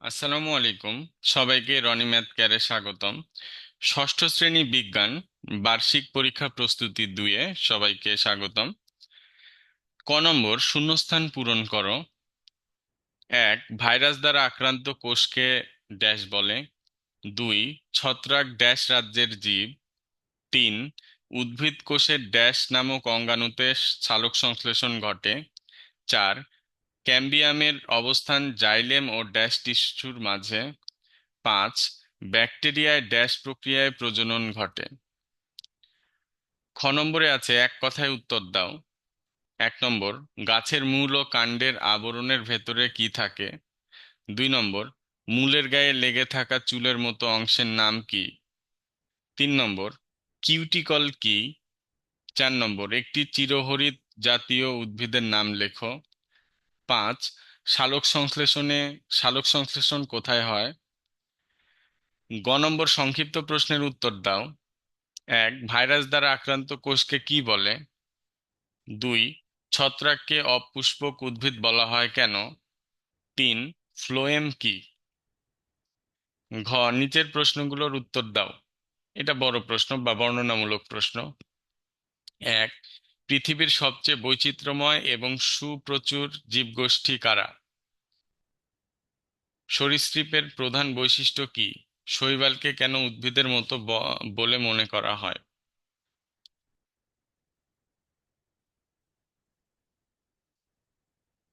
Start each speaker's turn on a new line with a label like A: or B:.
A: আসসালামু আলাইকুম। সবাইকে রনি ম্যাথ ক্যারে স্বাগতম। ষষ্ঠ শ্রেণী বিজ্ঞান বার্ষিক পরীক্ষা প্রস্তুতি 2-এ সবাইকে স্বাগতম। ক নম্বর, শূন্যস্থান পূরণ করো। 1, ভাইরাস দ্বারা আক্রান্ত কোষকে ড্যাশ বলে। 2, ছত্রাক ড্যাশ রাজ্যের জীব। 3, উদ্ভিদ কোষের ড্যাশ নামক অঙ্গাণুতে সালোক সংশ্লেষণ ঘটে। 4, ক্যাম্বিয়ামের অবস্থান জাইলেম ও ড্যাশ টিস্যুর মাঝে। 5, ব্যাকটেরিয়ায় ড্যাশ প্রক্রিয়ায় প্রজনন ঘটে। খ নম্বরে আছে এক কথায় উত্তর দাও। 1 নম্বর, গাছের মূল ও কাণ্ডের আবরণের ভেতরে কি থাকে। 2 নম্বর, মূলের গায়ে লেগে থাকা চুলের মতো অংশের নাম কি। 3 নম্বর, কিউটিকল কি। 4 নম্বর, একটি চিরহরিৎ জাতীয় উদ্ভিদের নাম লেখো। 5, সালোক সংশ্লেষণ কোথায় হয়। গ নম্বর সংক্ষিপ্ত প্রশ্নের উত্তর দাও। 1, ভাইরাস দ্বারা আক্রান্ত কোষকে কি বলে। 2, ছত্রাককে অপুষ্পক উদ্ভিদ বলা হয় কেন। 3, ফ্লোয়েম কি। ঘ, নিচের প্রশ্নগুলোর উত্তর দাও। এটা বড় প্রশ্ন বা বর্ণনামূলক প্রশ্ন। 1, পৃথিবীর সবচেয়ে বৈচিত্র্যময় এবং সুপ্রচুর জীবগোষ্ঠী কারা। সরীসৃপের প্রধান বৈশিষ্ট্য কি। শৈবালকে কেন উদ্ভিদের মতো বলে মনে করা হয়।